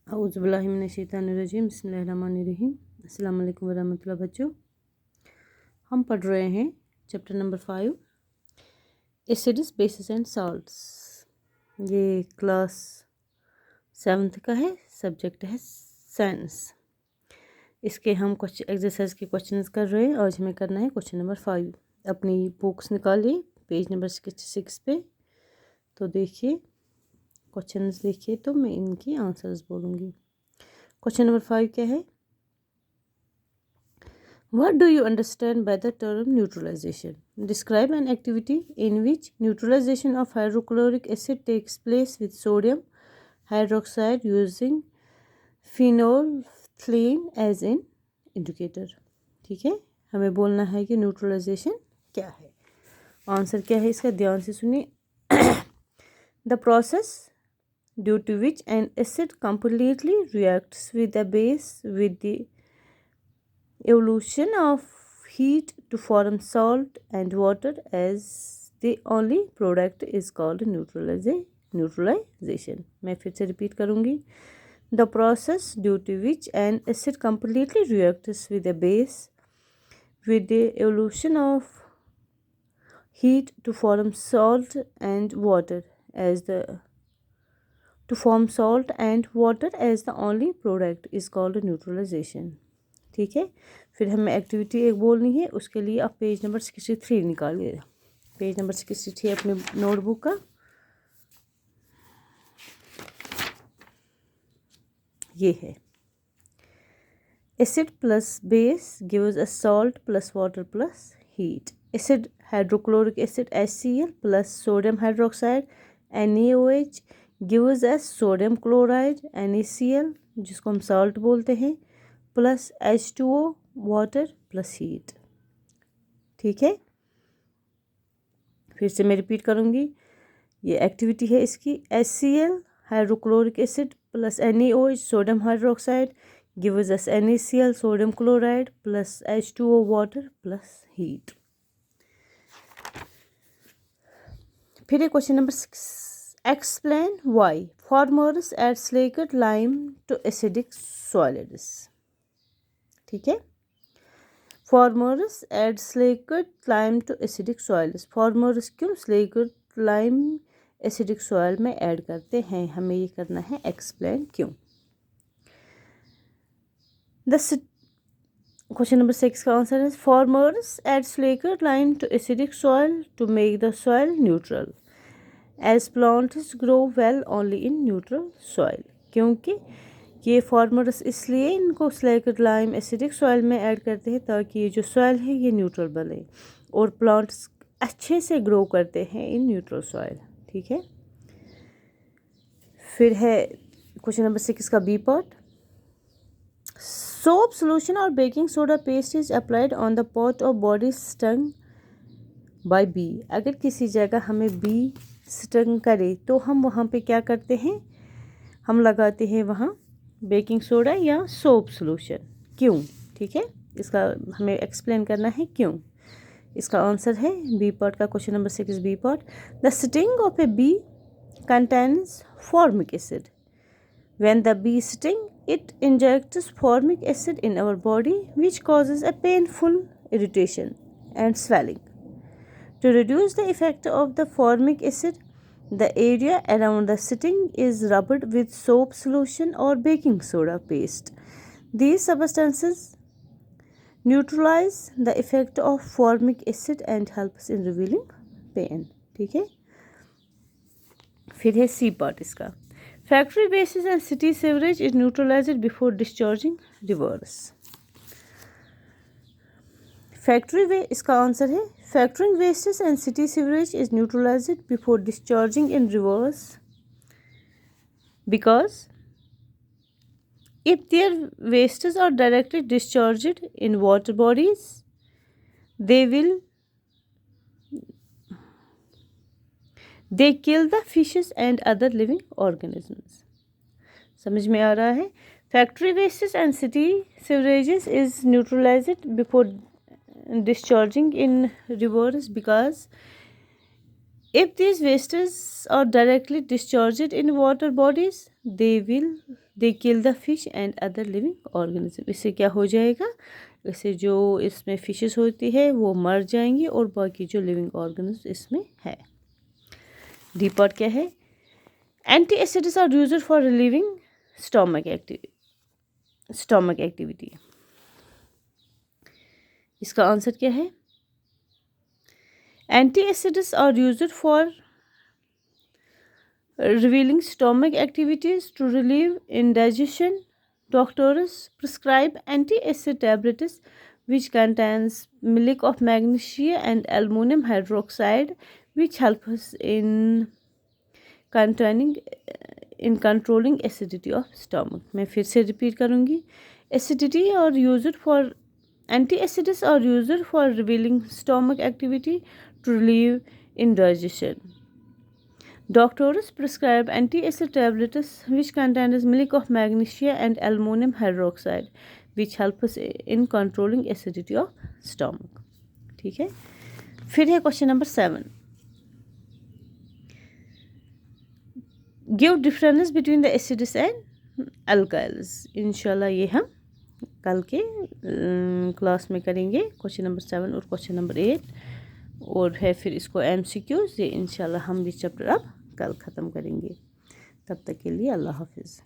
औज़ुबिल्लाहिमिनश्शैतानिर्रजीम बिस्मिल्लाहिर्रहमानिर्रहीम। अस्सलाम वालेकुम वरहमतुल्लाह। बच्चों, हम पढ़ रहे हैं chapter number 5 acids bases and salts. ये क्लास 7th का है, सब्जेक्ट है साइंस। इसके हम कुछ एक्सरसाइज के क्वेश्चंस कर रहे हैं। आज हमें करना है क्वेश्चन नंबर 5। अपनी बुक्स निकालिए पेज नंबर 66 पे, तो देखिए क्वेश्चंस देखिए, तो मैं इनकी आंसर्स बोलूँगी। क्वेश्चन नंबर 5 क्या है? What do you understand by the term neutralization? Describe an activity in which neutralization of hydrochloric acid takes place with sodium hydroxide using phenolphthalein as an indicator. ठीक है, हमें बोलना है कि न्यूट्रलाइजेशन क्या है। आंसर क्या है इसका, ध्यान से सुनिए। The process due to which an acid completely reacts with the base with the evolution of heat to form salt and water as the only product is called neutralization. मैं फिर से रिपीट करूँगी। The process due to which an acid completely reacts with the base with the evolution of heat to form salt and water as the only product is called neutralization. ठीक है, फिर हमें activity एक बोलनी है। उसके लिए आप पेज नंबर 63 निकालिए। पेज नंबर 63 अपने नोटबुक का, ये है। Acid plus base gives a salt plus water plus heat. Acid hydrochloric acid HCl plus sodium hydroxide NaOH gives a sodium chloride NaCl, जिसको हम सॉल्ट बोलते हैं, plus H2O water plus heat. ठीक है, फिर से मैं रिपीट करूँगी। ये एक्टिविटी है इसकी। HCl hydrochloric acid plus NaOH sodium hydroxide gives us NaCl sodium chloride plus H2O water plus heat. फिर है question number 6। Explain why farmers add slaked lime to acidic solids. ठीक है, farmers add slaked lime to acidic soils. Farmers क्यों slaked lime acidic soil में add करते हैं, हमें ये करना है एक्सप्लेन क्यों। क्वेश्चन नंबर 6 का आंसर है farmers add slaked lime to acidic soil to make the soil neutral as plants grow well only in neutral soil. क्योंकि ये फार्मर्स इसलिए इनको स्लेकेट लाइम एसिडिक सॉइल में ऐड करते हैं ताकि ये जो सॉइल है ये न्यूट्रल बने और प्लांट्स अच्छे से ग्रो करते हैं इन न्यूट्रल सॉइल। ठीक है, फिर है क्वेश्चन नंबर 6 का बी पार्ट। सोप सोल्यूशन और baking soda paste is applied on the part of body stung by bee. अगर किसी जगह हमें बी स्टंग करे तो हम वहाँ पे क्या करते हैं, हम लगाते हैं वहाँ बेकिंग सोडा या सोप सोल्यूशन। क्यों? ठीक है, इसका हमें एक्सप्लेन करना है क्यों। इसका आंसर है बी पार्ट का, question number 6 B part. The sting of a bee contains formic acid. When the bee sting it injects formic acid in our body which causes a painful irritation and swelling. To reduce the effect of the formic acid, the area around the sting is rubbed with soap solution or baking soda paste. These substances neutralize the effect of formic acid and helps in relieving pain. ठीक है, फिर है C part इसका। Factory wastes and city sewage is neutralized before discharging rivers. Factory waste, इसका answer है factory wastes and city sewage is neutralized before discharging in rivers because if their wastes are directly discharged in water bodies, they kill the fishes and other living organisms. समझ में आ रहा है? Factory wastes and city sewages is neutralized before discharging in rivers because if these wastes are directly discharged in water bodies, they they kill the fish and other living organism. इससे क्या हो जाएगा, इससे जो इसमें फिशेस होती है वो मर जाएंगी और बाकी जो लिविंग ऑर्गेनिज्म इसमें है। डी पार्ट क्या है, antacids are used for relieving stomach activity. इसका आंसर क्या है, antacids are used for revealing stomach activities to relieve indigestion. Doctors prescribe anti-acid tablets which contains milk of magnesia and aluminum hydroxide, which help us in controlling acidity of stomach. मैं फिर से repeat करूँगी, acidity are used for anti-acids are used for revealing stomach activity to relieve indigestion. Doctors prescribe anti-acid tablets which contains milk of magnesia and aluminum hydroxide, which help us in controlling acidity of stomach. ठीक है, फिर है question number 7, give difference between the acids and alkalis. इंशाल्लाह ये हम कल के class में करेंगे, क्वेश्चन नंबर 7 और क्वेश्चन नंबर 8, और है फिर इसको MCQs, ये इंशाल्लाह हम भी चैप्टर अब कल ख़त्म करेंगे। तब तक के लिए अल्लाह हाफिज़।